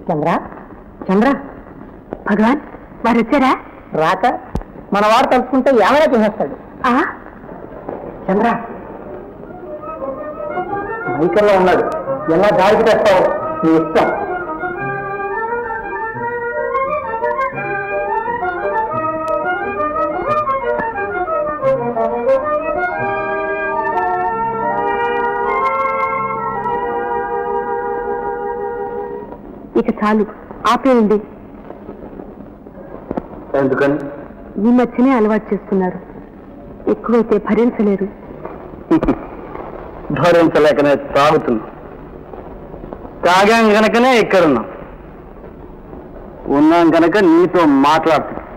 చంద్ర చంద్ర భగవాన్ వారు వచ్చారా? రాక మన వాడు తలుచుకుంటే ఏమైనా చేసేస్తాడు. చంద్ర మైకల్లో ఉన్నాడు, ఎలా దారికి తెస్తావు నీ ఇష్టం. ఇక చాలు, ఆపేయండి. ఎందుకని? ఈ మధ్యనే అలవాటు చేస్తున్నారు, ఎక్కువైతే భరించలేరు. భరించలేకనే తాగుతున్నాం, తాగాం గనకనే ఇక్కడున్నాం, ఉన్నాం గనక నీతో మాట్లాడుతున్నాం,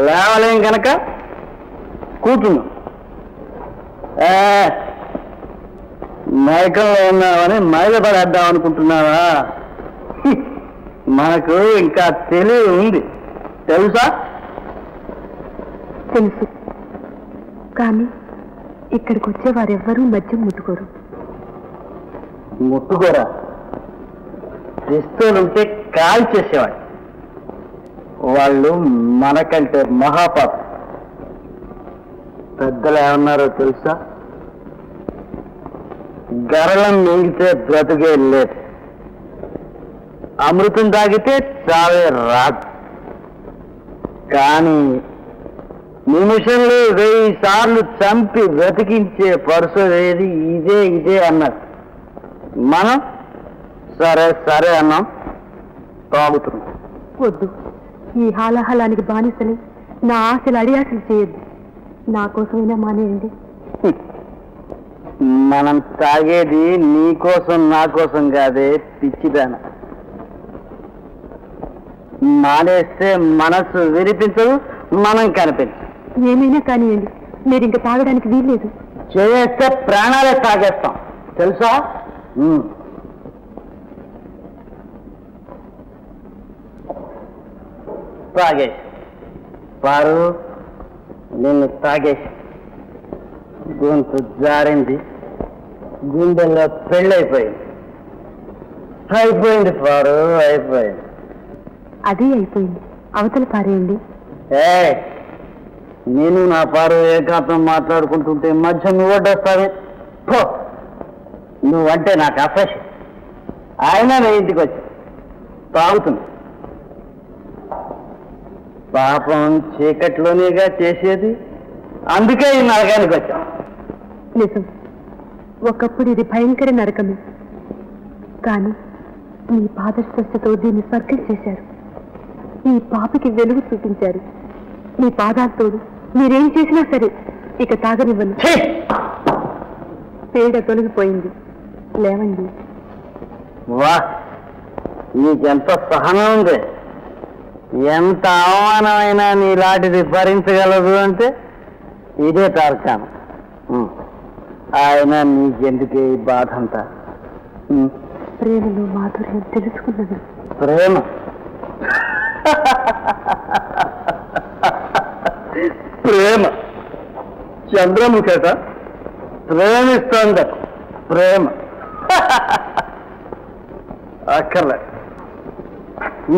లేవలేం గనక కూర్చున్నాం. మైకంలో ఉన్నామని మైల పడేద్దాం అనుకుంటున్నావా? మనకు ఇంకా తెలివి ఉంది, తెలుసా? తెలుసు, కానీ ఇక్కడికి వచ్చే వారెవ్వరూ మద్యం ముట్టుకోరు. ముట్టుకోరా? పిస్తోలుంటే కాల్ చేసేవాడు. వాళ్ళు మనకంటే మహాపాప. పెద్దలు ఏమన్నారో తెలుసా? గరళం మింగితే బ్రతుకే లేదు, అమృతం తాగితే చావే రాదు. కానీ నిమిషంలో 1000 సార్లు చంపి బ్రతికించే పరుసు ఏది? ఇదే అన్నారు. మనం సరే సరే అన్నాం, తాగుతున్నాం. వద్దు, ఈ హాలాహలానికి బానిసని నా ఆశలు అడియాసలు చేయొద్దు. నా కోసమైనా మానేయండి. మనం తాగేది నీకోసం నా కోసం కాదే పిచ్చిదాన. మానేస్తే మనసు వినిపించదు, మనం కనిపించదు. ఏమైనా కానివ్వండి, మీరు ఇంకా తాగడానికి వీల్లేదు. చేస్తే ప్రాణాలే తాగేస్తాం, తెలుసా? తాగేసి పారు, నిన్ను తాగేసి గొంతు జారింది, గుండెల్లో పెళ్ళైపోయింది. అయిపోయింది పారు, అయిపోయింది. అదే అయిపోయింది, అవతల పారేయండి. నేను నా పారు ఏకాంతం మాట్లాడుకుంటుంటే మధ్య నువ్వు వడ్డొస్తావే. నువ్వంటే నాకు అసహ్యం. ఆయన నా ఇంటికి వచ్చి తాగుతుంది. పాపం చీకట్లోనేగా చేసేది, అందుకే ఈ నరకానికి వచ్చాం. నిజం, ఒకప్పుడు ఇది భయంకర నరకమే. కానీ మీ పాదస్పర్శతో దీన్ని స్వర్గం చేశారు. ఈ పాపికి వెలుగు చూపించారు. మీ పాదాలతోడు మీరేం చేసినా సరే ఇక తాగనివ్వను. పేడ తొలగిపోయింది, లేవండి. వా, నీకెంత సహనం ఉంది! ఎంత అవమానమైనా నీలాంటిది భరించగలదు అంటే ఇదే తార్కాణం. ఆయన నీకెందుకే ఈ బాధ అంతా? ప్రేమలో మాధుర్యం తెలుసుకున్నది. ప్రేమ ప్రేమ చంద్రముఖట ప్రేమిస్తోంద ప్రేమ. అక్కర్లే,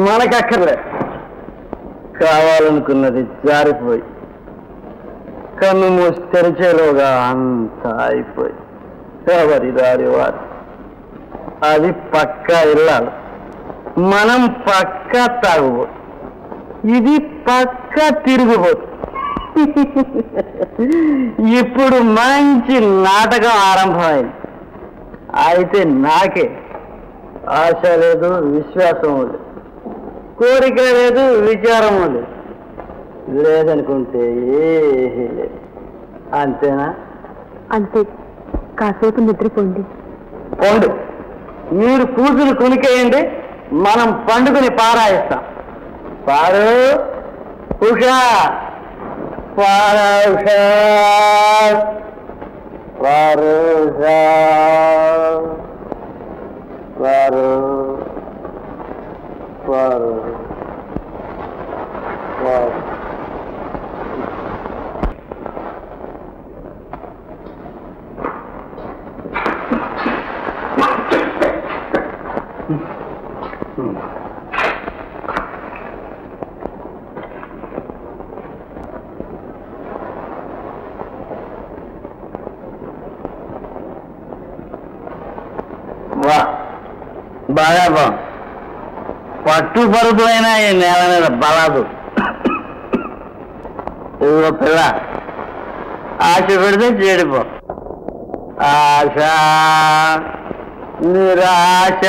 మనకక్కర్లే. కావాలనుకున్నది జారిపోయి కన్ను మూసి తెరిచేలోగా అంతా అయిపోయి ఎవరి దారి వారు. అది పక్కా ఇల్లాలి, మనం పక్కా తాగుబోతు, ఇది పక్కా తిరిగిపోతు. ఇప్పుడు మంచి నాటకం ఆరంభమైంది. అయితే నాకే ఆశ లేదు, విశ్వాసం లేదు, కోరిక లేదు, విచారము లేదు. లేదనుకుంటే ఏమీ లేదు. అంతేనా? అంతే, కాసేపు నిద్రపోండి. పండు, మీరు కూతురు కునికేయండి, మనం పండుగని పారాయిస్తాం. పారు ఉషా, పారు ఉషా, పారు ఉషా, పారు పారు పారు. బాగా బాగుంది. పట్టు పరుపులైనా ఈ నేల మీద బలాదు. ఇదిగో పిల్ల, ఆశ పెడితే చెడిపో. ఆశ నిరాశ.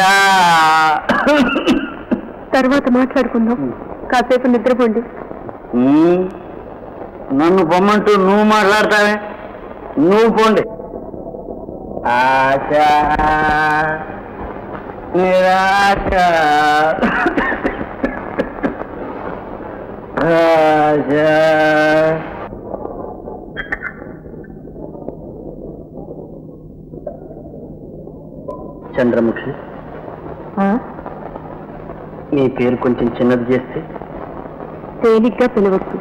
తర్వాత మాట్లాడుకుందాం, కాసేపు నిద్రపోండి. నన్ను పొమ్మంటూ నువ్వు మాట్లాడతావే? నువ్వు పోండి. ఆశ నిరాశ. ఆశ. చంద్రముఖి, నీ పేరు కొంచెం చిన్నది చేస్తే తేలిగ్గా పిలవచ్చు.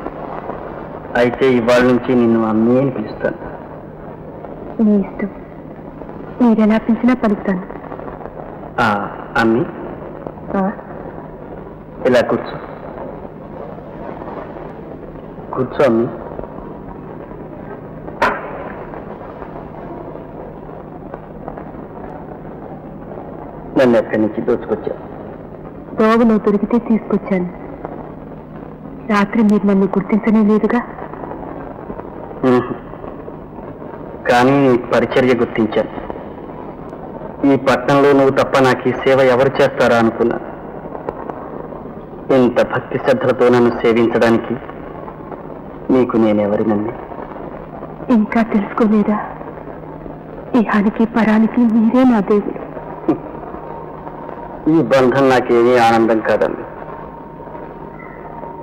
అయితే ఇవాళ నుంచి నిన్ను అమ్మే అని పిలుస్తాను. మీ ఇష్టం, మీరెలా పిలిచినా పలుకుతాను. అమ్మి, ఇలా కూర్చో. కూర్చో అమ్మి. నన్ను ఎక్కడి నుంచి దోచుకొచ్చా? దోవలో దొరికితే తీసుకొచ్చాను. రాత్రి మీరు నన్ను గుర్తించనే లేదుగా. కానీ నీ పరిచర్య గుర్తించాను. ఈ పట్టణంలో నువ్వు తప్ప నాకు ఈ సేవ ఎవరు చేస్తారా అనుకున్నా. ఇంత భక్తి శ్రద్ధలతో నన్ను సేవించడానికి నీకు నేనెవరినండి? ఇంకా తెలుసుకోలేదా? ఇహానికి పరానికి మీరే నా దేవుడు. ఈ బంధం నాకేమీ ఆనందం కాదండి.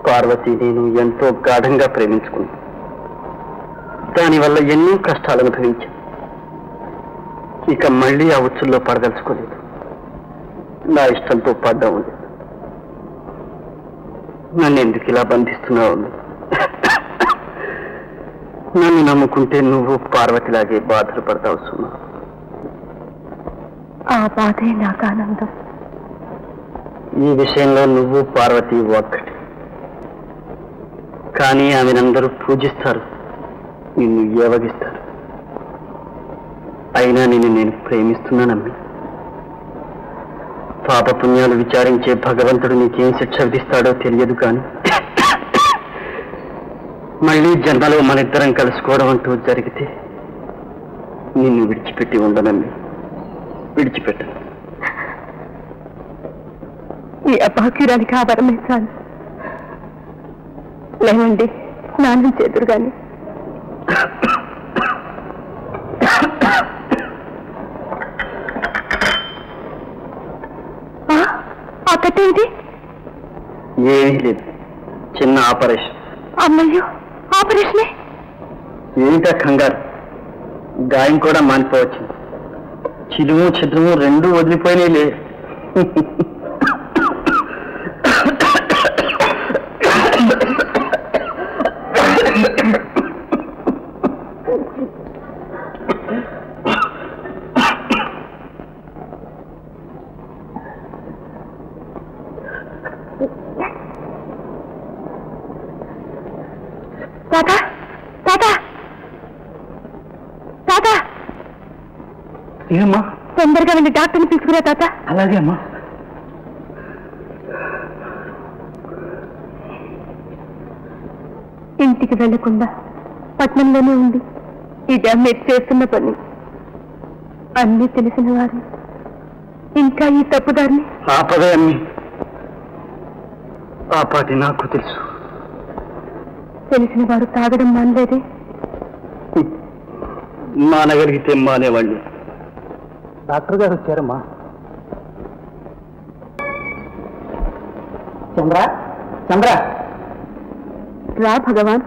పార్వతి నేను ఎంతో గాఢంగా ప్రేమించుకున్నాను. దానివల్ల ఎన్నో కష్టాలు అనుభవించాను. ఇక మళ్ళీ ఆ ఉచ్చుల్లో పడదలుచుకోలేదు. నా ఇష్టంతో పడ్డా ఉంది. నన్ను ఎందుకు ఇలా బంధిస్తున్నావు? నన్ను నమ్ముకుంటే నువ్వు పార్వతిలాగే బాధలు పడతావు సుమా. ఆ బాధే నాకు ఆనందం. ఈ విషయంలో నువ్వు పార్వతి ఒక్కటి. కానీ ఆమెనందరూ పూజిస్తారు, నిన్ను ఏవగిస్తారు. అయినా నేను ప్రేమిస్తున్నానమ్మి. పాపపుణ్యాలు విచారించే భగవంతుడు నీకేం శిక్ష విధిస్తాడో తెలియదు. కానీ మళ్ళీ జన్మలో మనిద్దరం కలుసుకోవడం అంటూ జరిగితే నిన్ను విడిచిపెట్టి ఉండనమ్మి. విడిచిపెట్టను. ఈ అభాగ్యురానికి ఆవరమే చాలు. లేవండి, స్నానం చేదురు గాని. ఆ కట్టేది ఏమీ లేదు, చిన్న ఆపరేషన్. అమ్మయ్యో, ఆపరేషనే? ఏంటా కంగారు? గాయం కూడా మానిపోవచ్చు. చిలుము చిద్రము రెండూ వదిలిపోయినాయిలే. తాతా, తాతా, తాతా, ఏమా? తొందరగా వెళ్ళి డాక్టర్ని తీసుకురా తాత. అలాగే అమ్మా. ఇంటికి వెళ్లకుండా పట్నంలోనే ఉంది. ఇదే మీరు చేస్తున్న పని. అన్నీ తెలిసిన వారు ఇంకా ఈ తప్పుదారిని ఆపదే అమ్మి. ఆ పాటి నాకు తెలుసు. తెలిసిన వారు తాగడం మానలేదే. మానగలిగితే మానేవాళ్ళు. డాక్టర్ గారు వచ్చారమ్మా. చంద్ర, చంద్ర, రా భగవాన్.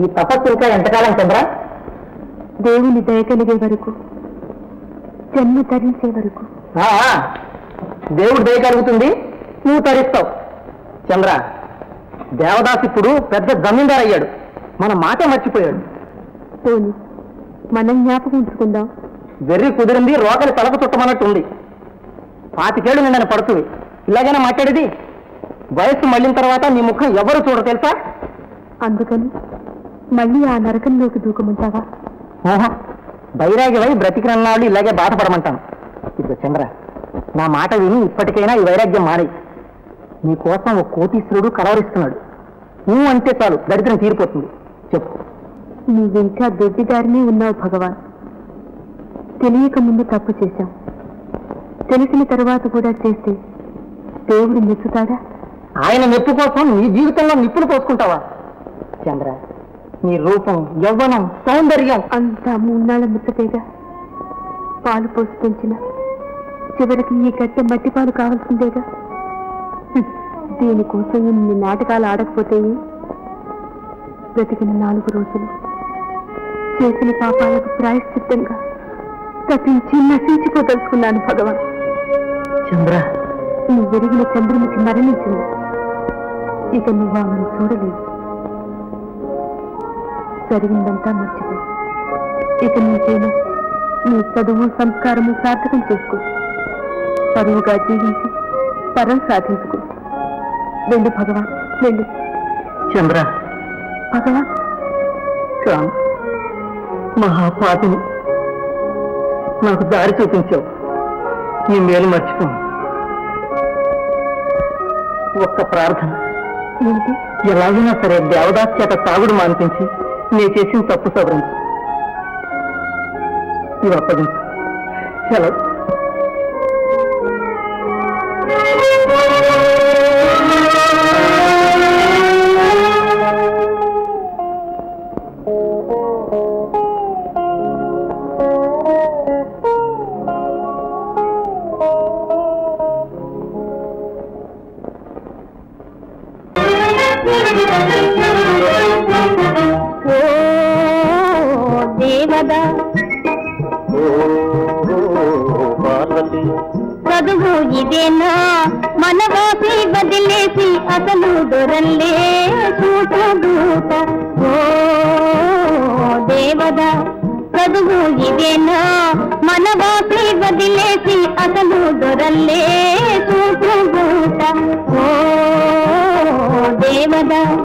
ఈ తపస్సు ఇంకా ఎంతకాలం చంద్ర? దేవుని దయ కలిగే వరకు, జన్మ ధరించే వరకు. దేవుడు దయ కలుగుతుంది, నువ్వు తరిస్తావు. చంద్ర, దేవదాస్ ఇప్పుడు పెద్ద జమీందారు అయ్యాడు. మన మాట మర్చిపోయాడు. పోనీ మనం జ్ఞాపకం ఉంచుకుందాం. వెర్రి కుదిరింది, రోకలి తలకు చుట్టమన్నట్టుంది. పాతికేళ్ళు నిండని పడుతుంది ఇలాగైనా మాట్లాడేది? వయస్సు మళ్ళిన తర్వాత నీ ముఖం ఎవరు చూడరు తెలుసా? అందుకని మళ్ళీ ఆ నరకంలోకి దూకమంటావా? ఓహో, వైరాగ్యమై బ్రతికినన్నాళ్ళు ఇలాగే బాధపడమంటాను. ఇదిగో చంద్ర, నా మాట విని ఇప్పటికైనా ఈ వైరాగ్యం మానేయి. నీ కోసం ఒక కోటీశ్వరుడు కలవరిస్తున్నాడు. నువ్వు అంటే చాలు, దరిద్రం తీరిపోతుంది. చెప్పు. నీవింకా దొడ్డిదారినే ఉన్నావు భగవాన్. తెలియక ముందు తప్పు చేశాం, తెలిసిన తర్వాత కూడా చేస్తే దేవుడు మెచ్చుతాడా? ఆయన మెప్పు కోసం నీ జీవితంలో నిప్పులు పోసుకుంటావా? చంద్ర, నీ రూపం, యవ్వనం, సౌందర్యం అంతా మూన్నాళ్ళ ముచ్చటేగా. పాలు పోసి పెంచిన చివరికి ఈ గట్టె మట్టి పాలు కావాల్సిందేగా. దీనికోసం ఇన్ని నాటకాలు ఆడకపోతే బ్రతికిన 4 రోజులు చేసిన పాపాలకు ప్రాయశ్చిత్తంగా తప్పించి నశించిపోదలుచుకున్నాను భగవాన్. చంద్ర, నువ్వు వెలిగిన చంద్రునికి మరణించింది. ఇక నువ్వు ఆమెను చూడలేదు. జరిగిందంతా మర్చిపో. ఇక నీకేమో నీ చదువు, సంస్కారము సార్థకం చేసుకో. పరువుగా జీవించి పరం సాధించుకో. వెళ్ళు భగవాన్, వెళ్ళు. చంద్ర, భగవాన్, మహాపాపిని నాకు దారి చూపించావు. నీ మేలు మర్చిపో. ఒక్క ప్రార్థన. ఏంటి? ఎలాగైనా సరే దేవదాస్ చేత తాగుడు మానిపించి నీ చేసిన తప్పు సవరించు. ఇవి అప్పగించు. సెలవు. చదువు ఇదేనా మనవాసి వదిలేసి అసలు దొరల్లే చూటూట. ఓ దేవదా, చదువు ఇదేనా మనవాసి వదిలేసి అసలు దొరల్లే చూటూట. ఓ దేవదా.